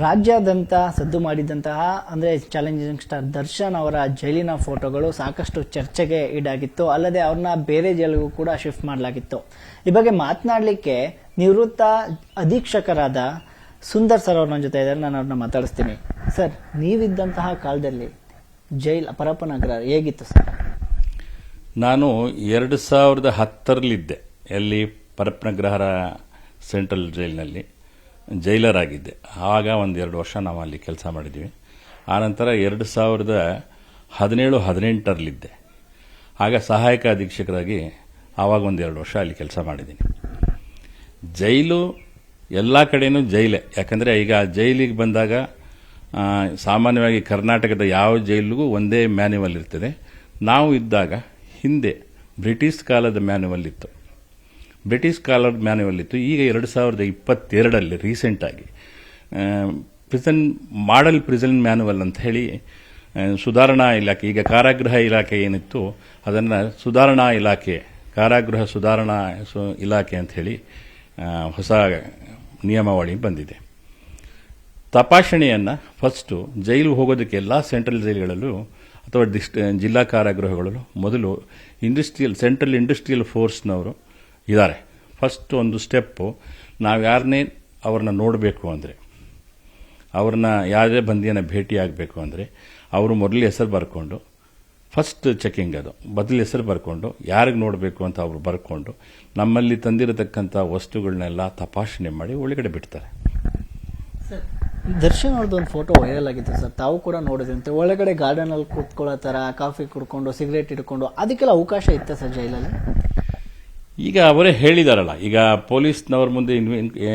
ರಾಜ್ಯಾದ್ಯಂತ ಸದ್ದು ಮಾಡಿದಂತಹ ಅಂದರೆ ಚಾಲೆಂಜಿಂಗ್ ಸ್ಟಾರ್ ದರ್ಶನ್ ಅವರ ಜೈಲಿನ ಫೋಟೋಗಳು ಸಾಕಷ್ಟು ಚರ್ಚೆಗೆ ಈಡಾಗಿತ್ತು. ಅಲ್ಲದೆ ಅವ್ರನ್ನ ಬೇರೆ ಜೈಲಿಗೂ ಕೂಡ ಶಿಫ್ಟ್ ಮಾಡಲಾಗಿತ್ತು. ಈ ಬಗ್ಗೆ ಮಾತನಾಡಲಿಕ್ಕೆ ನಿವೃತ್ತ ಅಧೀಕ್ಷಕರಾದ ಸುಂದರ್ ಸರ್ ಅವ್ರ ನನ್ನ ಜೊತೆ ಇದ್ದಾರೆ. ನಾನು ಅವ್ರನ್ನ ಮಾತಾಡಿಸ್ತೀನಿ. ಸರ್, ನೀವಿದ್ದಂತಹ ಕಾಲದಲ್ಲಿ ಜೈಲ್ ಪರಪ್ಪನಗರ ಹೇಗಿತ್ತು ಸರ್? ನಾನು 2010ರಲ್ಲಿದ್ದೆ. ಎಲ್ಲಿ ಪರಪ್ಪನಗ್ರಹರ ಸೆಂಟ್ರಲ್ ಜೈಲಿನಲ್ಲಿ ಜೈಲರ್ ಆಗಿದ್ದೆ. ಆಗ ಒಂದು 2 ವರ್ಷ ನಾವು ಅಲ್ಲಿ ಕೆಲಸ ಮಾಡಿದ್ವಿ. ಆನಂತರ 2017-18ರಲ್ಲಿದ್ದೆ. ಆಗ ಸಹಾಯಕ ಅಧೀಕ್ಷಕರಾಗಿ ಆವಾಗ ಒಂದು 2 ವರ್ಷ ಅಲ್ಲಿ ಕೆಲಸ ಮಾಡಿದ್ದೀನಿ. ಜೈಲು ಎಲ್ಲ ಕಡೆನೂ ಜೈಲೇ. ಯಾಕಂದರೆ ಈಗ ಜೈಲಿಗೆ ಬಂದಾಗ ಸಾಮಾನ್ಯವಾಗಿ ಕರ್ನಾಟಕದ ಯಾವ ಜೈಲಿಗೂ ಒಂದೇ ಮ್ಯಾನ್ಯುವಲ್ ಇರ್ತದೆ. ನಾವು ಇದ್ದಾಗ ಹಿಂದೆ ಬ್ರಿಟಿಷ್ ಕಾಲದ ಮ್ಯಾನ್ಯುವಲ್ ಇತ್ತು. ಈಗ 2022ರಲ್ಲಿ ರೀಸೆಂಟಾಗಿ ಮಾಡೆಲ್ ಪ್ರಿಸನ್ ಮ್ಯಾನ್ಯುವಲ್ ಅಂತ ಹೇಳಿ ಸುಧಾರಣಾ ಇಲಾಖೆ, ಈಗ ಕಾರಾಗೃಹ ಇಲಾಖೆ ಏನಿತ್ತು ಅದನ್ನು ಸುಧಾರಣಾ ಇಲಾಖೆ, ಕಾರಾಗೃಹ ಸುಧಾರಣಾ ಇಲಾಖೆ ಅಂತ ಹೇಳಿ ಹೊಸ ನಿಯಮಾವಳಿ ಬಂದಿದೆ. ತಪಾಸಣೆಯನ್ನು ಫಸ್ಟು ಜೈಲು ಹೋಗೋದಕ್ಕೆ ಎಲ್ಲ ಸೆಂಟ್ರಲ್ ಜೈಲುಗಳಲ್ಲೂ ಅಥವಾ ಜಿಲ್ಲಾ ಕಾರಾಗೃಹಗಳಲ್ಲೂ ಮೊದಲು ಸೆಂಟ್ರಲ್ ಇಂಡಸ್ಟ್ರಿಯಲ್ ಫೋರ್ಸ್ನವರು ಇದ್ದಾರೆ. ಫಸ್ಟ್ ಒಂದು ಸ್ಟೆಪ್ಪು, ನಾವು ಯಾರನ್ನೇ ಅವ್ರನ್ನ ನೋಡಬೇಕು ಅಂದರೆ, ಅವ್ರನ್ನ ಯಾವುದೇ ಬಂದಿಯನ್ನು ಭೇಟಿ ಆಗಬೇಕು ಅಂದರೆ ಅವರು ಮೊದಲು ಹೆಸರು ಬರ್ಕೊಂಡು, ಫಸ್ಟ್ ಚೆಕಿಂಗ್ ಅದು, ಬದಲು ಹೆಸರು ಬರ್ಕೊಂಡು ಯಾರಿಗೆ ನೋಡಬೇಕು ಅಂತ ಅವರು ಬರ್ಕೊಂಡು ನಮ್ಮಲ್ಲಿ ತಂದಿರತಕ್ಕಂಥ ವಸ್ತುಗಳನ್ನೆಲ್ಲ ತಪಾಸಣೆ ಮಾಡಿ ಒಳಗಡೆ ಬಿಡ್ತಾರೆ. ದರ್ಶನ್ ಅವ್ರದ್ದು ಒಂದು ಫೋಟೋ ವೈರಲ್ ಆಗಿತ್ತು ಸರ್, ತಾವು ಕೂಡ ನೋಡಿದ್ರಂತೆ. ಒಳಗಡೆ ಗಾರ್ಡನಲ್ಲಿ ಕೂತ್ಕೊಳ್ಳೋ ಥರ ಕಾಫಿ ಕುಡ್ಕೊಂಡು ಸಿಗರೇಟ್ ಇಟ್ಕೊಂಡು ಅದಕ್ಕೆಲ್ಲ ಅವಕಾಶ ಇತ್ತ ಸರ್ ಜೈಲಲ್ಲಿ? ಈಗ ಅವರೇ ಹೇಳಿದಾರಲ್ಲ, ಈಗ ಪೊಲೀಸ್ನವ್ರ ಮುಂದೆ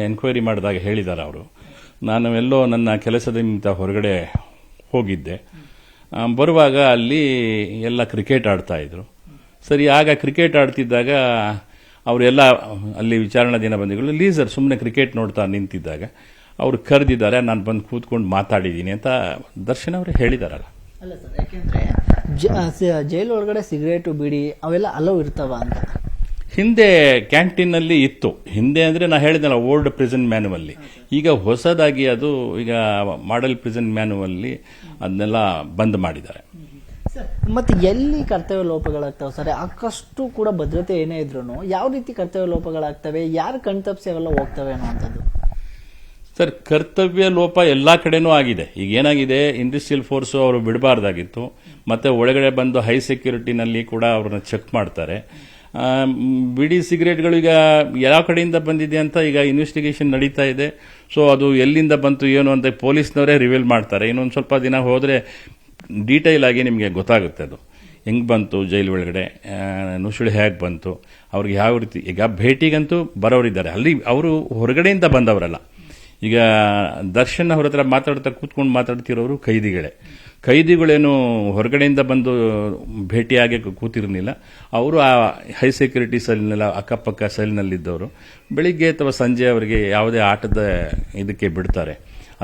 ಎನ್ಕ್ವೈರಿ ಮಾಡಿದಾಗ ಹೇಳಿದ್ದಾರೆ ಅವರು. ನಾನು ಎಲ್ಲೋ ನನ್ನ ಕೆಲಸದ ನಿಮಿತ್ತ ಹೊರಗಡೆ ಹೋಗಿದ್ದೆ. ಬರುವಾಗ ಅಲ್ಲಿ ಎಲ್ಲ ಕ್ರಿಕೆಟ್ ಆಡ್ತಾ ಇದ್ರು. ಸರಿ, ಆಗ ಕ್ರಿಕೆಟ್ ಆಡ್ತಿದ್ದಾಗ ಅವರೆಲ್ಲ ಅಲ್ಲಿ ವಿಚಾರಣಾ ದಿನಬಂದಿಗಳು ಲೀಸರ್ ಸುಮ್ಮನೆ ಕ್ರಿಕೆಟ್ ನೋಡ್ತಾ ನಿಂತಿದ್ದಾಗ ಅವರು ಕರೆದಿದ್ದಾರೆ. ನಾನು ಬಂದು ಕೂತ್ಕೊಂಡು ಮಾತಾಡಿದ್ದೀನಿ ಅಂತ ದರ್ಶನ್ ಅವರು ಹೇಳಿದಾರಲ್ಲ. ಅಲ್ಲ ಸರ್, ಯಾಕೆಂದ್ರೆ ಜೈಲು ಒಳಗಡೆ ಸಿಗರೇಟು ಬೀಡಿ ಅವೆಲ್ಲ ಅಲೋ ಇರ್ತಾವ ಅಂತ ಹಿಂದೆ ಕ್ಯಾಂಟೀನಲ್ಲಿ ಇತ್ತು. ಹಿಂದೆ ಅಂದರೆ ನಾ ಹೇಳಿದ್ನಲ್ಲ, ಓಲ್ಡ್ ಪ್ರಿಸನ್ ಮ್ಯಾನ್ಯುವಲ್ಲಿ. ಈಗ ಹೊಸದಾಗಿ ಅದು ಈಗ ಮಾಡೆಲ್ ಪ್ರಿಸನ್ ಮ್ಯಾನ್ಯುವಲ್ಲಿ ಅದನ್ನೆಲ್ಲ ಬಂದ್ ಮಾಡಿದ್ದಾರೆ. ಮತ್ತೆ ಎಲ್ಲಿ ಕರ್ತವ್ಯ ಲೋಪಗಳಾಗ್ತವೆ ಸರ್? ಅಕ್ಕಷ್ಟು ಕೂಡ ಭದ್ರತೆ ಏನೇ ಇದ್ರು ಯಾವ ರೀತಿ ಕರ್ತವ್ಯ ಲೋಪಗಳಾಗ್ತವೆ, ಯಾರು ಕಣ್ತಪ್ಸಿ ಅವೆಲ್ಲ ಹೋಗ್ತವೆ ಅನ್ನುವಂಥದ್ದು? ಸರ್, ಕರ್ತವ್ಯ ಲೋಪ ಎಲ್ಲಾ ಕಡೆನೂ ಆಗಿದೆ. ಈಗ ಏನಾಗಿದೆ, ಇಂಡಸ್ಟ್ರಿಯಲ್ ಫೋರ್ಸ್ ಅವರು ಬಿಡಬಾರ್ದಾಗಿತ್ತು. ಮತ್ತೆ ಒಳಗಡೆ ಬಂದು ಹೈ ಸೆಕ್ಯೂರಿಟಿನಲ್ಲಿ ಕೂಡ ಅವ್ರನ್ನ ಚೆಕ್ ಮಾಡ್ತಾರೆ. ಬಿಡಿ ಸಿಗರೇಟ್ಗಳು ಈಗ ಯಾವ ಕಡೆಯಿಂದ ಬಂದಿದೆ ಅಂತ ಈಗ ಇನ್ವೆಸ್ಟಿಗೇಷನ್ ನಡೀತಾ ಇದೆ. ಸೊ ಅದು ಎಲ್ಲಿಂದ ಬಂತು ಏನು ಅಂತ ಪೊಲೀಸ್ನವರೇ ರಿವೀಲ್ ಮಾಡ್ತಾರೆ. ಇನ್ನೊಂದು ಸ್ವಲ್ಪ ದಿನ ಹೋದರೆ ಡೀಟೈಲ್ ಆಗಿ ನಿಮಗೆ ಗೊತ್ತಾಗುತ್ತೆ ಅದು ಹೆಂಗೆ ಬಂತು, ಜೈಲು ಒಳಗಡೆ ನುಸುಳು ಹೇಗೆ ಬಂತು, ಅವ್ರಿಗೆ ಯಾವ ರೀತಿ. ಈಗ ಭೇಟಿಗಂತೂ ಬರೋರಿದ್ದಾರೆ, ಅಲ್ಲಿ ಅವರು ಹೊರಗಡೆಯಿಂದ ಬಂದವರಲ್ಲ. ಈಗ ದರ್ಶನ್ ಅವ್ರ ಹತ್ರ ಕೂತ್ಕೊಂಡು ಮಾತಾಡ್ತಿರೋರು ಕೈದಿಗಳೇನು ಹೊರಗಡೆಯಿಂದ ಬಂದು ಭೇಟಿಯಾಗಿ ಕೂತಿರಲಿಲ್ಲ. ಅವರು ಆ ಹೈ ಸೆಕ್ಯೂರಿಟಿ ಸೆಲ್ನೆಲ್ಲ ಅಕ್ಕಪಕ್ಕ ಸೆಲ್ನಲ್ಲಿದ್ದವರು. ಬೆಳಿಗ್ಗೆ ಅಥವಾ ಸಂಜೆ ಅವರಿಗೆ ಯಾವುದೇ ಆಟದ ಇದಕ್ಕೆ ಬಿಡ್ತಾರೆ.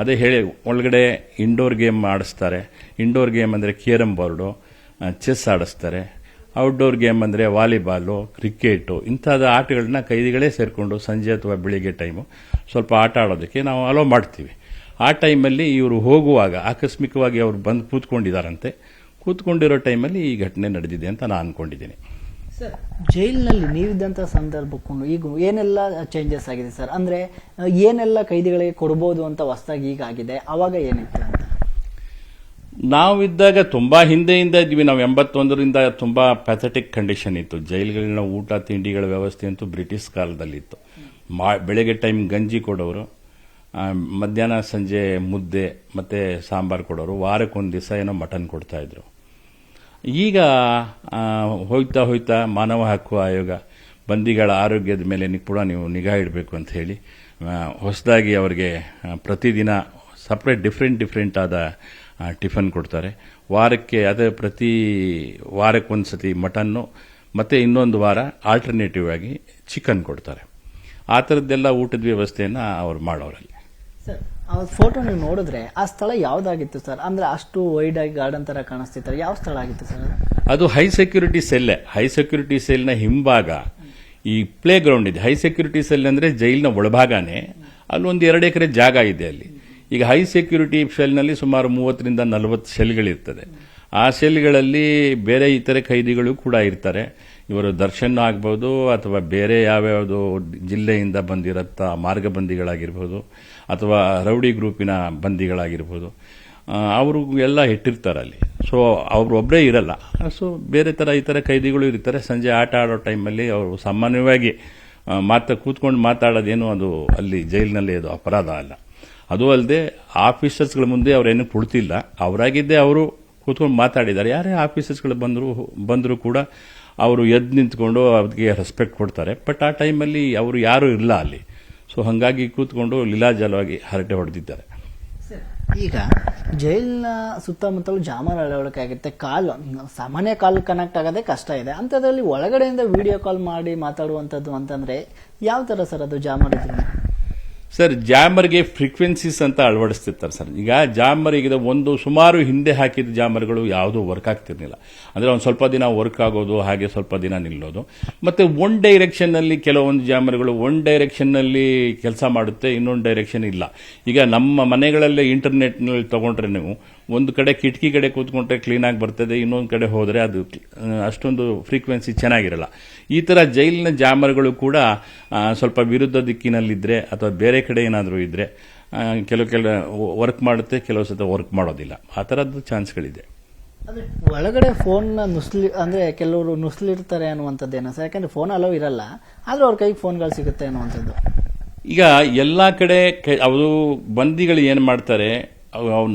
ಅದೇ ಹೇಳಿ ಒಳಗಡೆ ಇಂಡೋರ್ ಗೇಮ್ ಆಡಿಸ್ತಾರೆ. ಇಂಡೋರ್ ಗೇಮ್ ಅಂದರೆ ಕೇರಂ ಬೋರ್ಡು, ಚೆಸ್ ಆಡಿಸ್ತಾರೆ. ಔಟ್ಡೋರ್ ಗೇಮ್ ಅಂದರೆ ವಾಲಿಬಾಲು, ಕ್ರಿಕೆಟು, ಇಂಥದ ಆಟಗಳನ್ನ ಕೈದಿಗಳೇ ಸೇರಿಕೊಂಡು ಸಂಜೆ ಅಥವಾ ಬೆಳಿಗ್ಗೆ ಟೈಮು ಸ್ವಲ್ಪ ಆಟ ಆಡೋದಕ್ಕೆ ನಾವು ಅಲೋ ಮಾಡ್ತೀವಿ. ಆ ಟೈಮಲ್ಲಿ ಇವರು ಹೋಗುವಾಗ ಆಕಸ್ಮಿಕವಾಗಿ ಅವರು ಬಂದು ಕೂತ್ಕೊಂಡಿರೋ ಟೈಮಲ್ಲಿ ಈ ಘಟನೆ ನಡೆದಿದೆ ಅಂತ ನಾನು ಅನ್ಕೊಂಡಿದ್ದೀನಿ. ಸರ್, ಜೈಲಿನಲ್ಲಿ ನೀವಿದ್ದಂಥ ಸಂದರ್ಭಕ್ಕೂ ಈಗ ಏನೆಲ್ಲ ಚೇಂಜಸ್ ಆಗಿದೆ ಸರ್? ಅಂದರೆ ಏನೆಲ್ಲ ಕೈದಿಗಳಿಗೆ ಕೊಡ್ಬೋದು ಅಂತ ಹೊಸದಾಗಿ ಈಗ ಆಗಿದೆ, ಅವಾಗ ಏನಿತ್ತು ಅಂತ? ನಾವಿದ್ದಾಗ ತುಂಬಾ ಹಿಂದೆಯಿಂದ ಇದ್ವಿ. ನಾವು 81ರಿಂದ ತುಂಬಾ ಪ್ಯಾಥೆಟಿಕ್ ಕಂಡೀಷನ್ ಇತ್ತು. ಜೈಲುಗಳನ್ನ ಊಟ ತಿಂಡಿಗಳ ವ್ಯವಸ್ಥೆ ಅಂತೂ ಬ್ರಿಟಿಷ್ ಕಾಲದಲ್ಲಿತ್ತು. ಬೆಳಗ್ಗೆ ಟೈಮ್ ಗಂಜಿ ಕೊಡೋರು, ಮಧ್ಯಾಹ್ನ ಸಂಜೆ ಮುದ್ದೆ ಮತ್ತೆ ಸಾಂಬಾರು ಕೊಡೋರು, ವಾರಕ್ಕೊಂದು ದಿವಸ ಏನೋ ಮಟನ್ ಕೊಡ್ತಾ ಇದ್ರು. ಈಗ ಹೋಯ್ತಾ ಮಾನವ ಹಕ್ಕು ಆಯೋಗ ಬಂದಿಗಳ ಆರೋಗ್ಯದ ಮೇಲೆ ಕೂಡ ನೀವು ನಿಗಾ ಇಡಬೇಕು ಅಂತ ಹೇಳಿ ಹೊಸದಾಗಿ ಅವರಿಗೆ ಪ್ರತಿದಿನ ಸಪ್ರೇಟ್ ಡಿಫ್ರೆಂಟ್ ಆದ ಟಿಫನ್ ಕೊಡ್ತಾರೆ. ಪ್ರತಿ ವಾರಕ್ಕೊಂದ್ಸತಿ ಮಟನ್ನು, ಮತ್ತೆ ಇನ್ನೊಂದು ವಾರ ಆಲ್ಟರ್ನೇಟಿವ್ ಆಗಿ ಚಿಕನ್ ಕೊಡ್ತಾರೆ. ಆ ಥರದ್ದೆಲ್ಲ ಊಟದ ವ್ಯವಸ್ಥೆಯನ್ನು ಅವ್ರು ಮಾಡೋರಲ್ಲಿ. ಸರ್, ಆ ಫೋಟೋ ನೀವು ನೋಡಿದ್ರೆ ಆ ಸ್ಥಳ ಯಾವ್ದಾಗಿತ್ತು ಸರ್? ಅಂದ್ರೆ ಅಷ್ಟು ವೈಡ್ ಆಗಿ ಗಾರ್ಡನ್ ತರ ಕಾಣಿಸ್ತಿತ್ತು, ಯಾವ ಸ್ಥಳ ಆಗಿತ್ತು ಸರ್? ಅದು ಹೈ ಸೆಕ್ಯೂರಿಟಿ ಸೆಲ್ಲೇ. ಹೈ ಸೆಕ್ಯೂರಿಟಿ ಸೆಲ್ನ ಹಿಂಭಾಗ ಈ ಪ್ಲೇ ಗ್ರೌಂಡ್ ಇದೆ. ಹೈ ಸೆಕ್ಯೂರಿಟಿ ಸೆಲ್ ಅಂದ್ರೆ ಜೈಲಿನ ಒಳಭಾಗನೇ. ಅಲ್ಲೊಂದು 2 ಎಕರೆ ಜಾಗ ಇದೆ. ಅಲ್ಲಿ ಈಗ ಹೈ ಸೆಕ್ಯೂರಿಟಿ ಸೆಲ್ನಲ್ಲಿ ಸುಮಾರು 30ರಿಂದ 40 ಸೆಲ್ಗಳಿರ್ತದೆ. ಆ ಸೆಲ್ಗಳಲ್ಲಿ ಬೇರೆ ಇತರೆ ಖೈದಿಗಳು ಕೂಡ ಇರ್ತಾರೆ. ಇವರು ದರ್ಶನ್ ಆಗ್ಬೋದು ಅಥವಾ ಬೇರೆ ಯಾವ್ಯಾವುದು ಜಿಲ್ಲೆಯಿಂದ ಬಂದಿರತ್ತ ಮಾರ್ಗಬಂದಿಗಳಾಗಿರ್ಬೋದು ಅಥವಾ ರೌಡಿ ಗ್ರೂಪಿನ ಬಂದಿಗಳಾಗಿರ್ಬೋದು, ಅವರು ಎಲ್ಲ ಇಟ್ಟಿರ್ತಾರೆ ಅಲ್ಲಿ. ಸೊ ಒಬ್ಬರೇ ಇರಲ್ಲ. ಸೊ ಬೇರೆ ಇತರ ಖೈದಿಗಳು ಇರ್ತಾರೆ. ಸಂಜೆ ಆಟ ಆಡೋ ಟೈಮಲ್ಲಿ ಅವರು ಸಾಮಾನ್ಯವಾಗಿ ಕೂತ್ಕೊಂಡು ಮಾತಾಡೋದೇನು ಅದು ಅಲ್ಲಿ ಜೈಲಿನಲ್ಲಿ ಅದು ಅಪರಾಧ ಅಲ್ಲ. ಅದು ಅಲ್ಲದೆ ಆಫೀಸರ್ಸ್ಗಳ ಮುಂದೆ ಅವರೇನು ಕೊಡ್ತಿಲ್ಲ, ಅವರಾಗಿದ್ದೇ ಅವರು ಕೂತ್ಕೊಂಡು ಮಾತಾಡಿದ್ದಾರೆ. ಯಾರೇ ಆಫೀಸರ್ಸ್ಗಳು ಬಂದರೂ ಕೂಡ ಅವರು ಎದ್ದು ನಿಂತ್ಕೊಂಡು ಅದಕ್ಕೆ ರೆಸ್ಪೆಕ್ಟ್ ಕೊಡ್ತಾರೆ. ಬಟ್ ಆ ಟೈಮಲ್ಲಿ ಅವರು ಯಾರೂ ಇಲ್ಲ ಅಲ್ಲಿ. ಸೊ ಹಾಗಾಗಿ ಕೂತ್ಕೊಂಡು ಲೀಲಾಜಲವಾಗಿ ಹರಟೆ ಹೊಡೆದಿದ್ದಾರೆ. ಈಗ ಜೈಲಿನ ಸುತ್ತಮುತ್ತಲು ಜಾಮರ್ ಅಳವಡಿಕೆ ಆಗುತ್ತೆ. ಸಾಮಾನ್ಯ ಕಾಲ್ ಕನೆಕ್ಟ್ ಆಗೋದೇ ಕಷ್ಟ ಇದೆ. ಅಂಥದ್ರಲ್ಲಿ ಒಳಗಡೆಯಿಂದ ವಿಡಿಯೋ ಕಾಲ್ ಮಾಡಿ ಮಾತಾಡುವಂಥದ್ದು ಅಂತಂದ್ರೆ ಯಾವ ತರ ಸರ್ ಅದು ಜಾಮರ್ ಇದ್ರೆ? ಸರ್, ಜಾಮರ್ಗೆ ಫ್ರೀಕ್ವೆನ್ಸೀಸ್ ಅಂತ ಅಳವಡಿಸ್ತಿರ್ತಾರೆ ಸರ್. ಈಗ ಜಾಮರ್ ಈಗ ಸುಮಾರು ಹಿಂದೆ ಹಾಕಿದ ಜಾಮರ್ಗಳು ಯಾವುದೂ ವರ್ಕ್ ಆಗ್ತಿರ್ಲಿಲ್ಲ. ಅಂದ್ರೆ ಒಂದು ಸ್ವಲ್ಪ ದಿನ ವರ್ಕ್ ಆಗೋದು, ಹಾಗೆ ಸ್ವಲ್ಪ ದಿನ ನಿಲ್ಲೋದು. ಮತ್ತೆ ಒನ್ ಡೈರೆಕ್ಷನ್ ನಲ್ಲಿ ಕೆಲವೊಂದು ಜಾಮರ್ಗಳು ಒನ್ ಡೈರೆಕ್ಷನ್ ನಲ್ಲಿ ಕೆಲಸ ಮಾಡುತ್ತೆ, ಇನ್ನೊಂದು ಡೈರೆಕ್ಷನ್ ಇಲ್ಲ. ಈಗ ನಮ್ಮ ಮನೆಗಳಲ್ಲೇ ಇಂಟರ್ನೆಟ್ ನಲ್ಲಿ ತಗೊಂಡ್ರೆ ನೀವು ಒಂದು ಕಡೆ ಕಿಟಕಿ ಕಡೆ ಕೂತ್ಕೊಂಡ್ರೆ ಕ್ಲೀನ್ ಆಗಿ ಬರ್ತದೆ, ಇನ್ನೊಂದು ಕಡೆ ಹೋದ್ರೆ ಅದು ಅಷ್ಟೊಂದು ಫ್ರೀಕ್ವೆನ್ಸಿ ಚೆನ್ನಾಗಿರಲ್ಲ. ಈ ತರ ಜೈಲಿನ ಜಾಮರ್ಗಳು ಕೂಡ ಸ್ವಲ್ಪ ವಿರುದ್ಧ ದಿಕ್ಕಿನಲ್ಲಿದ್ರೆ ಅಥವಾ ಬೇರೆ ಕಡೆ ಏನಾದರೂ ಇದ್ರೆ ಕೆಲವು ವರ್ಕ್ ಮಾಡುತ್ತೆ, ಕೆಲವು ಸತ ವರ್ಕ್ ಮಾಡೋದಿಲ್ಲ. ಆ ತರದ್ದು ಚಾನ್ಸ್ಗಳಿದೆ. ಒಳಗಡೆ ಫೋನ್ ಅಂದ್ರೆ ಕೆಲವರು ನುಸ್ಲಿರ್ತಾರೆ ಅನ್ನುವಂಥದ್ದೇನ ಸರ್? ಯಾಕಂದ್ರೆ ಫೋನ್ ಅಲೋ ಇರಲ್ಲ, ಆದ್ರೆ ಅವ್ರ ಕೈಗೆ ಫೋನ್ಗಳು ಸಿಗುತ್ತೆ ಅನ್ನುವಂಥದ್ದು. ಈಗ ಎಲ್ಲಾ ಕಡೆ ಅವರು ಬಂದಿಗಳು ಏನ್ ಮಾಡ್ತಾರೆ,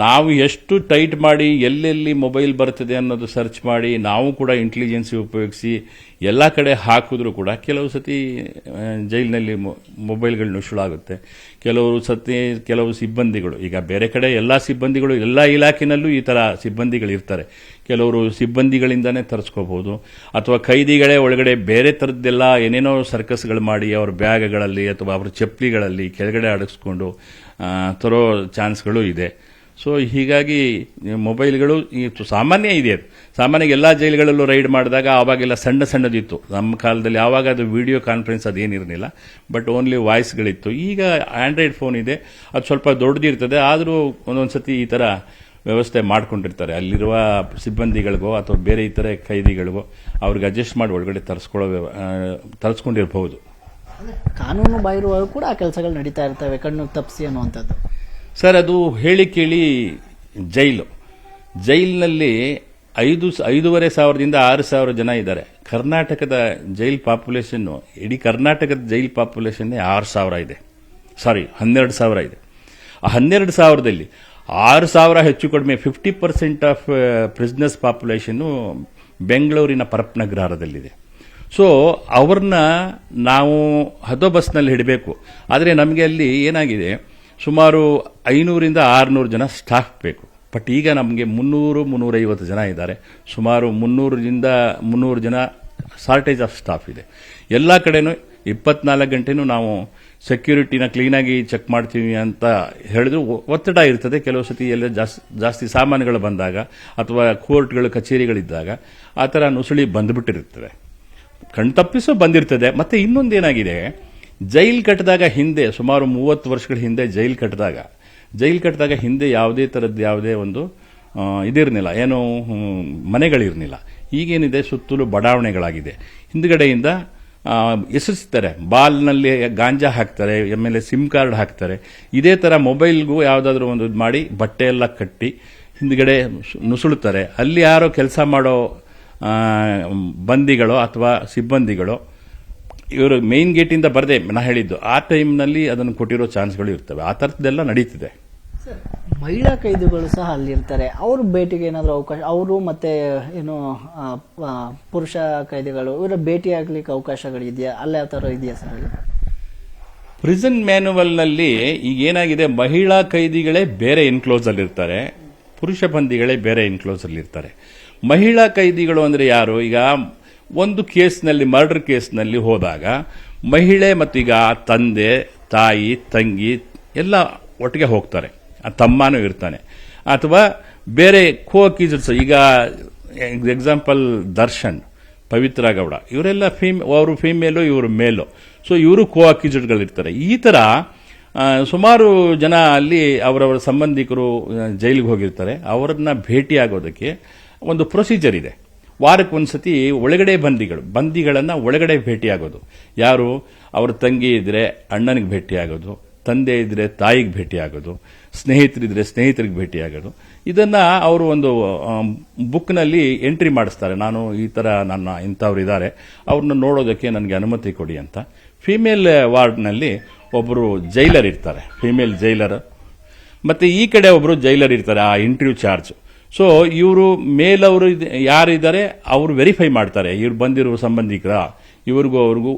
ನಾವು ಎಷ್ಟು ಟೈಟ್ ಮಾಡಿ ಎಲ್ಲೆಲ್ಲಿ ಮೊಬೈಲ್ ಬರ್ತದೆ ಅನ್ನೋದು ಸರ್ಚ್ ಮಾಡಿ ನಾವು ಕೂಡ ಇಂಟೆಲಿಜೆನ್ಸಿ ಉಪಯೋಗಿಸಿ ಎಲ್ಲ ಕಡೆ ಹಾಕಿದ್ರು ಕೂಡ ಕೆಲವು ಸತಿ ಜೈಲಿನಲ್ಲಿ ಮೊಬೈಲ್ಗಳು ನುಸುಳಾಗುತ್ತೆ. ಕೆಲವು ಸಿಬ್ಬಂದಿಗಳು, ಈಗ ಬೇರೆ ಕಡೆ ಎಲ್ಲ ಸಿಬ್ಬಂದಿಗಳು ಎಲ್ಲ ಇಲಾಖೆನಲ್ಲೂ ಈ ತರ ಸಿಬ್ಬಂದಿಗಳು ಇರ್ತಾರೆ. ಕೆಲವರು ಸಿಬ್ಬಂದಿಗಳಿಂದಾನೇ ತರಿಸ್ಕೋಬಹುದು, ಅಥವಾ ಖೈದಿಗಳೇ ಒಳಗಡೆ ಬೇರೆ ತರದ್ದೆಲ್ಲ ಏನೇನೋ ಸರ್ಕಸ್ಗಳು ಮಾಡಿ ಅವ್ರ ಬ್ಯಾಗ್ಗಳಲ್ಲಿ ಅಥವಾ ಅವ್ರ ಚಪ್ಪಲಿಗಳಲ್ಲಿ ಕೆಳಗಡೆ ಅಡಗಿಸ್ಕೊಂಡು ತರೋ ಚಾನ್ಸ್ಗಳು ಇದೆ. ಸೊ ಹೀಗಾಗಿ ಮೊಬೈಲ್ಗಳು ಸಾಮಾನ್ಯ ಇದೆ. ಸಾಮಾನ್ಯ ಎಲ್ಲ ಜೈಲುಗಳಲ್ಲೂ ರೈಡ್ ಮಾಡಿದಾಗ ಆವಾಗೆಲ್ಲ ಸಣ್ಣದಿತ್ತು. ನಮ್ಮ ಕಾಲದಲ್ಲಿ ಆವಾಗ ಅದು ವಿಡಿಯೋ ಕಾನ್ಫರೆನ್ಸ್ ಅದೇನಿರಲಿಲ್ಲ, ಬಟ್ ಓನ್ಲಿ ವಾಯ್ಸ್ಗಳಿತ್ತು. ಈಗ ಆಂಡ್ರಾಯ್ಡ್ ಫೋನ್ ಇದೆ, ಅದು ಸ್ವಲ್ಪ ದೊಡ್ಡದಿರ್ತದೆ. ಆದರೂ ಒಂದೊಂದ್ಸತಿ ಈ ತರ ವ್ಯವಸ್ಥೆ ಮಾಡ್ಕೊಂಡಿರ್ತಾರೆ. ಅಲ್ಲಿರುವ ಸಿಬ್ಬಂದಿಗಳಿಗೋ ಅಥವಾ ಬೇರೆ ಇತರೆ ಖೈದಿಗಳಿಗೋ ಅವ್ರಿಗೆ ಅಡ್ಜಸ್ಟ್ ಮಾಡಿ ಒಳಗಡೆ ತರಿಸ್ಕೊಂಡಿರಬಹುದು. ಕಾನೂನು ಬಾಹಿರವಾಗಿ ಕೂಡ ಆ ಕೆಲಸಗಳು ನಡೀತಾ ಇರ್ತವೆ, ಕಣ್ಣು ತಪ್ಪಿಸಿ ಅನ್ನುವಂಥದ್ದು. ಸರ್, ಅದು ಹೇಳಿ ಕೇಳಿ ಜೈಲಿನಲ್ಲಿ 5,500 6,000 ಜನ ಇದ್ದಾರೆ. ಕರ್ನಾಟಕದ ಜೈಲ್ ಪಾಪ್ಯುಲೇಷನ್, ಇಡೀ ಕರ್ನಾಟಕದ ಜೈಲ್ ಪಾಪ್ಯುಲೇಷನ್ 6,000 ಇದೆ. 12,000 ಇದೆ. ಆ 12,000ದಲ್ಲಿ 6,000 ಹೆಚ್ಚು ಕಡಿಮೆ 50% ಆಫ್ ಪ್ರಿಸ್ನರ್ಸ್ ಪಾಪ್ಯುಲೇಷನ್ ಬೆಂಗಳೂರಿನ ಪರಪ್ಪನಗ್ರಹಾರದಲ್ಲಿದೆ. ಸೊ ಅವ್ರನ್ನ ನಾವು ಹದೋಬಸ್ನಲ್ಲಿ ಹಿಡಬೇಕು. ಆದರೆ ನಮಗೆ ಅಲ್ಲಿ ಏನಾಗಿದೆ, ಸುಮಾರು 500ರಿಂದ 600 ಜನ ಸ್ಟಾಫ್ ಬೇಕು. ಬಟ್ ಈಗ ನಮಗೆ 300-350 ಜನ ಇದ್ದಾರೆ. ಸುಮಾರು 300 ಜನ ಶಾರ್ಟೇಜ್ ಆಫ್ ಸ್ಟಾಫ್ ಇದೆ. ಎಲ್ಲ ಕಡೆನೂ 24 ಗಂಟೆನೂ ನಾವು ಸೆಕ್ಯೂರಿಟಿನ ಕ್ಲೀನಾಗಿ ಚೆಕ್ ಮಾಡ್ತೀವಿ ಅಂತ ಹೇಳಿದ್ರು ಒತ್ತಡ ಇರ್ತದೆ. ಕೆಲವು ಸತಿ ಎಲ್ಲ ಜಾಸ್ತಿ ಸಾಮಾನುಗಳು ಬಂದಾಗ ಅಥವಾ ಕೋರ್ಟ್ಗಳು ಕಚೇರಿಗಳಿದ್ದಾಗ ಆ ಥರ ನುಸುಳಿ ಬಂದುಬಿಟ್ಟಿರ್ತದೆ, ಕಣ್ತಪ್ಪಿಸೋ ಬಂದಿರ್ತದೆ. ಮತ್ತೆ ಇನ್ನೊಂದೇನಾಗಿದೆ, ಜೈಲ್ ಕಟ್ಟಿದಾಗ ಹಿಂದೆ ಸುಮಾರು 30 ವರ್ಷಗಳ ಹಿಂದೆ ಜೈಲ್ ಕಟ್ಟಿದಾಗ ಹಿಂದೆ ಯಾವುದೇ ಒಂದು ಇದಿರಲಿಲ್ಲ, ಏನು ಮನೆಗಳಿರಲಿಲ್ಲ. ಈಗೇನಿದೆ, ಸುತ್ತಲೂ ಬಡಾವಣೆಗಳಾಗಿದೆ. ಹಿಂದ್ಗಡೆಯಿಂದ ಎಸರಿಸ್ತಾರೆ, ಬಾಲ್ನಲ್ಲಿ ಗಾಂಜಾ ಹಾಕ್ತಾರೆ, ಆಮೇಲೆ ಸಿಮ್ ಕಾರ್ಡ್ ಹಾಕ್ತಾರೆ. ಇದೇ ತರ ಮೊಬೈಲ್ಗೂ ಯಾವುದಾದ್ರೂ ಒಂದು ಮಾಡಿ ಬಟ್ಟೆ ಎಲ್ಲ ಕಟ್ಟಿ ಹಿಂದ್ಗಡೆ ನುಸುಳುತ್ತಾರೆ. ಅಲ್ಲಿ ಯಾರೋ ಕೆಲಸ ಮಾಡೋ ಬಂದಿಗಳೋ ಅಥವಾ ಸಿಬ್ಬಂದಿಗಳೋ ಇವರು ಮೇನ್ ಗೇಟಿಂದ ಬರದೆ ನಾ ಹೇಳಿದ್ದು ಆ ಟೈಮ್ನಲ್ಲಿ ಅದನ್ನು ಕೊಟ್ಟಿರೋ ಚಾನ್ಸ್ಗಳು ಇರ್ತವೆ. ಆ ಥರದ್ದೆಲ್ಲ ನಡೀತಿದೆ. ಮಹಿಳಾ ಕೈದಿಗಳು ಸಹ ಅಲ್ಲಿರ್ತಾರೆ, ಅವ್ರ ಭೇಟಿಗೆ ಏನಾದರೂ ಅವಕಾಶ, ಅವರು ಮತ್ತೆ ಏನು ಪುರುಷ ಕೈದಿಗಳು ಇವರ ಭೇಟಿ ಆಗ್ಲಿಕ್ಕೆ ಅವಕಾಶಗಳಿದೆಯಾ? ಅಲ್ಲಿ ಯಾವ ಥರ ಇದೆಯಾ ಸರ್? ಪ್ರಿಸನ್ ಮ್ಯಾನ್ಯುವಲ್ನಲ್ಲಿ ಈಗ ಏನಾಗಿದೆ, ಮಹಿಳಾ ಕೈದಿಗಳೇ ಬೇರೆ ಎನ್ಕ್ಲೋಸ್ ಅಲ್ಲಿರ್ತಾರೆ, ಪುರುಷ ಬಂದಿಗಳೇ ಬೇರೆ ಎನ್ಕ್ಲೋಸ್ ಅಲ್ಲಿರ್ತಾರೆ. ಮಹಿಳಾ ಕೈದಿಗಳು ಅಂದ್ರೆ ಯಾರು? ಈಗ ಒಂದು ಕೇಸ್ನಲ್ಲಿ, ಮರ್ಡರ್ ಕೇಸ್ನಲ್ಲಿ ಹೋದಾಗ ಮಹಿಳೆ ಮತ್ತು ಈಗ ತಂದೆ, ತಾಯಿ, ತಂಗಿ ಎಲ್ಲ ಒಟ್ಟಿಗೆ ಹೋಗ್ತಾರೆ, ತಮ್ಮನೂ ಇರ್ತಾನೆ. ಅಥವಾ ಬೇರೆ ಕೋ ಅಕ್ಯೂಸರ್ಸ್, ಈಗ ಎಕ್ಸಾಂಪಲ್ ದರ್ಶನ್, ಪವಿತ್ರ ಗೌಡ, ಇವರೆಲ್ಲ ಅವರು ಫೀಮೇಲು, ಇವರು ಮೇಲು. ಸೊ ಇವರು ಕೋ ಅಕ್ಯೂಸರ್ಗಳಿರ್ತಾರೆ. ಈ ತರ ಸುಮಾರು ಜನ ಅಲ್ಲಿ ಅವರವರ ಸಂಬಂಧಿಕರು ಜೈಲಿಗೆ ಹೋಗಿರ್ತಾರೆ. ಅವರನ್ನ ಭೇಟಿಯಾಗೋದಕ್ಕೆ ಒಂದು ಪ್ರೊಸೀಜರ್ ಇದೆ. ವಾರಕ್ಕೆ ಒಂದ್ಸತಿ ಒಳಗಡೆ ಬಂದಿಗಳನ್ನು ಒಳಗಡೆ ಭೇಟಿಯಾಗೋದು. ಯಾರು ಅವ್ರ ತಂಗಿ ಇದ್ರೆ ಅಣ್ಣನಿಗೆ ಭೇಟಿಯಾಗೋದು, ತಂದೆ ಇದ್ರೆ ತಾಯಿಗೆ ಭೇಟಿಯಾಗೋದು, ಸ್ನೇಹಿತರಿದ್ರೆ ಸ್ನೇಹಿತರಿಗೆ ಭೇಟಿಯಾಗೋದು. ಇದನ್ನ ಅವರು ಒಂದು ಬುಕ್ನಲ್ಲಿ ಎಂಟ್ರಿ ಮಾಡಿಸ್ತಾರೆ. ನಾನು ಈ ತರ ನನ್ನ ಇಂಥವ್ರು ಇದ್ದಾರೆ, ಅವ್ರನ್ನ ನೋಡೋದಕ್ಕೆ ನನಗೆ ಅನುಮತಿ ಕೊಡಿ ಅಂತ. ಫಿಮೇಲ್ ವಾರ್ಡ್ನಲ್ಲಿ ಒಬ್ಬರು ಜೈಲರ್ ಇರ್ತಾರೆ, ಫಿಮೇಲ್ ಜೈಲರ್, ಮತ್ತೆ ಈ ಕಡೆ ಒಬ್ಬರು ಜೈಲರ್ ಇರ್ತಾರೆ, ಆ ಇಂಟರ್ವ್ಯೂ ಚಾರ್ಜ್. ಸೊ ಇವರು ಮೇಲವರು ಯಾರಿದ್ದಾರೆ ಅವರು ವೆರಿಫೈ ಮಾಡ್ತಾರೆ, ಇವ್ರು ಬಂದಿರುವ ಸಂಬಂಧಿಕರ, ಇವ್ರಿಗೂ ಅವ್ರಿಗೂ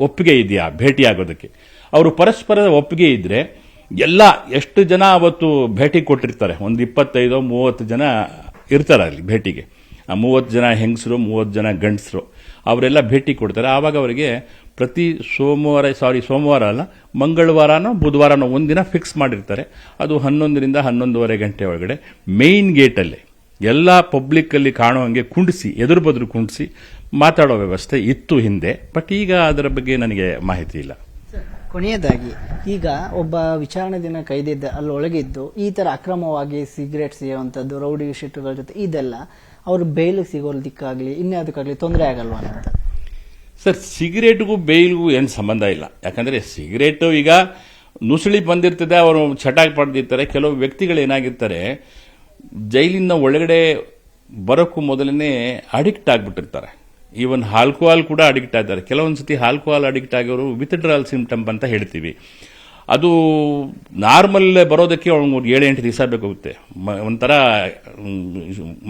ಒಪ್ಪಿಗೆ ಇದೆಯಾ ಭೇಟಿಯಾಗೋದಕ್ಕೆ. ಅವರು ಪರಸ್ಪರ ಒಪ್ಪಿಗೆ ಇದ್ರೆ ಎಲ್ಲ ಎಷ್ಟು ಜನ ಅವತ್ತು ಭೇಟಿ ಕೊಟ್ಟಿರ್ತಾರೆ, ಒಂದು 25-30 ಜನ ಇರ್ತಾರೆ ಅಲ್ಲಿ ಭೇಟಿಗೆ. 30 ಜನ ಹೆಂಗಸರು, 30 ಜನ ಗಂಡಸರು, ಅವರೆಲ್ಲ ಭೇಟಿ ಕೊಡ್ತಾರೆ. ಆವಾಗ ಅವರಿಗೆ ಪ್ರತಿ ಸೋಮವಾರ ಅಲ್ಲ, ಮಂಗಳವಾರನೋ ಬುಧವಾರನೋ ಒಂದಿನ ಫಿಕ್ಸ್ ಮಾಡಿರ್ತಾರೆ. ಅದು 11ರಿಂದ 11:30 ಗಂಟೆ ಒಳಗಡೆ ಮೇನ್ ಗೇಟಲ್ಲಿ ಎಲ್ಲ ಪಬ್ಲಿಕ್ ಅಲ್ಲಿ ಕಾಣೋ ಹಂಗೆ ಕುಂಡಿಸಿ, ಎದುರು ಬದುರು ಕುಂಡಿಸಿ ಮಾತಾಡೋ ವ್ಯವಸ್ಥೆ ಇತ್ತು ಹಿಂದೆ. ಬಟ್ ಈಗ ಅದರ ಬಗ್ಗೆ ನನಗೆ ಮಾಹಿತಿ ಇಲ್ಲ. ಕೊನೆಯದಾಗಿ, ಈಗ ಒಬ್ಬ ವಿಚಾರಣೆ ದಿನ ಕೈದಿದ್ದ ಅಲ್ಲಿ ಒಳಗಿದ್ದು ಈ ತರ ಅಕ್ರಮವಾಗಿ ಸಿಗರೇಟ್ ಸೇಯುವಂಥದ್ದು, ರೌಡಿ ಶೀಟುಗಳ ಜೊತೆ ಇದೆಲ್ಲ ಅವರು ಬೇಲಿಗೆ ಸಿಗೋದಕ್ಕಾಗ್ಲಿ ಇನ್ಯಾವುದಕ್ಕಾಗ್ಲಿ ತೊಂದರೆ ಆಗಲ್ವಾ ಅಂತ? ಸರ್, ಸಿಗರೇಟ್ಗೂ ಬೇಲ್ಗೂ ಏನು ಸಂಬಂಧ ಇಲ್ಲ. ಯಾಕಂದ್ರೆ ಸಿಗರೇಟು ಈಗ ನುಸುಳಿ ಬಂದಿರ್ತದೆ, ಅವರು ಚಟಾಕ್ ಪಡೆದಿರ್ತಾರೆ. ಕೆಲವು ವ್ಯಕ್ತಿಗಳು ಏನಾಗಿರ್ತಾರೆ, ಜೈಲಿನ ಒಳಗಡೆ ಬರೋಕ್ಕೂ ಮೊದಲನೇ ಅಡಿಕ್ಟ್ ಆಗ್ಬಿಟ್ಟಿರ್ತಾರೆ. ಈವನ್ ಆಲ್ಕೋಹಾಲ್ ಕೂಡ ಅಡಿಕ್ಟ್ ಆಗಿದ್ದಾರೆ. ಕೆಲವೊಂದ್ಸತಿ ಆಲ್ಕೋಹಾಲ್ ಅಡಿಕ್ಟ್ ಆಗಿರೋರು ವಿತ್ಡ್ರಾಲ್ ಸಿಂಪ್ಟಮ್ ಅಂತ ಹೇಳ್ತೀವಿ. ಅದು ನಾರ್ಮಲ್ ಬರೋದಕ್ಕೆ ಅವ್ನಿಗೆ 7-8 ದಿವಸ ಬೇಕಾಗುತ್ತೆ. ಒಂಥರ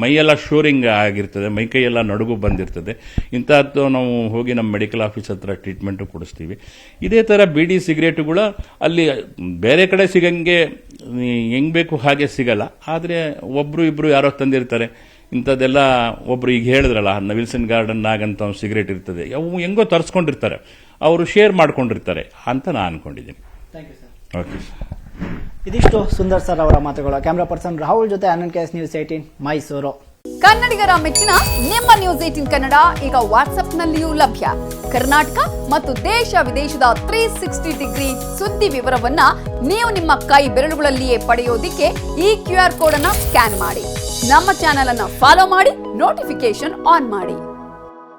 ಮೈಯೆಲ್ಲ ಶೋರಿಂಗ್ ಆಗಿರ್ತದೆ, ಮೈಕೈಯೆಲ್ಲ ನಡುಗು ಬಂದಿರ್ತದೆ. ಇಂಥದ್ದು ನಾವು ಹೋಗಿ ನಮ್ಮ ಮೆಡಿಕಲ್ ಆಫೀಸ್ ಹತ್ರ ಟ್ರೀಟ್ಮೆಂಟು ಕೊಡಿಸ್ತೀವಿ. ಇದೇ ಥರ ಬೀಡಿ ಸಿಗರೇಟುಗಳು ಅಲ್ಲಿ ಬೇರೆ ಕಡೆ ಸಿಗಂಗೆ ಹೆಂಗ್ ಬೇಕು ಹಾಗೆ ಸಿಗಲ್ಲ. ಆದರೆ ಒಬ್ರು ಇಬ್ರು ಯಾರೋ ತಂದಿರ್ತಾರೆ ಇಂಥದ್ದೆಲ್ಲ. ಒಬ್ರು ಈಗ ಹೇಳಿದ್ರಲ್ಲ, ವಿಲ್ಸನ್ ಗಾರ್ಡನ್ ನಾಗಂತ ಒಂದು ಸಿಗರೇಟ್ ಇರ್ತದೆ, ಅವು ಹೆಂಗೋ ತರಿಸ್ಕೊಂಡಿರ್ತಾರೆ, ಅವರು ಶೇರ್ ಮಾಡ್ಕೊಂಡಿರ್ತಾರೆ ಅಂತ ನಾನು ಅನ್ಕೊಂಡಿದ್ದೀನಿ. ಓಕೆ, ಇದಿಷ್ಟು ಸುಂದರ್ ಸರ್ ಅವರ ಮಾತುಗಳು. ಕ್ಯಾಮರಾ ಪರ್ಸನ್ ರಾಹುಲ್ ಜೊತೆ ಆನಂದ್ KS ನ್ಯೂಸ್ 18 ಮೈಸೂರು. ಕನ್ನಡಿಗರ ಮೆಚ್ಚಿನ ನಿಮ್ಮ ನ್ಯೂಸ್ 18 ಕನ್ನಡ ಈಗ ವಾಟ್ಸ್ಆಪ್ನಲ್ಲಿಯೂ ಲಭ್ಯ. ಕರ್ನಾಟಕ ಮತ್ತು ದೇಶ ವಿದೇಶದ 360 ಡಿಗ್ರಿ ಸುದ್ದಿ ವಿವರವನ್ನ ನೀವು ನಿಮ್ಮ ಕೈ ಬೆರಳುಗಳಲ್ಲಿಯೇ ಪಡೆಯೋದಿಕ್ಕೆ ಈ QR ಕೋಡ್ ಅನ್ನ ಸ್ಕ್ಯಾನ್ ಮಾಡಿ. ನಮ್ಮ ಚಾನೆಲ್ ಅನ್ನ ಫಾಲೋ ಮಾಡಿ, ನೋಟಿಫಿಕೇಶನ್ ಆನ್ ಮಾಡಿ.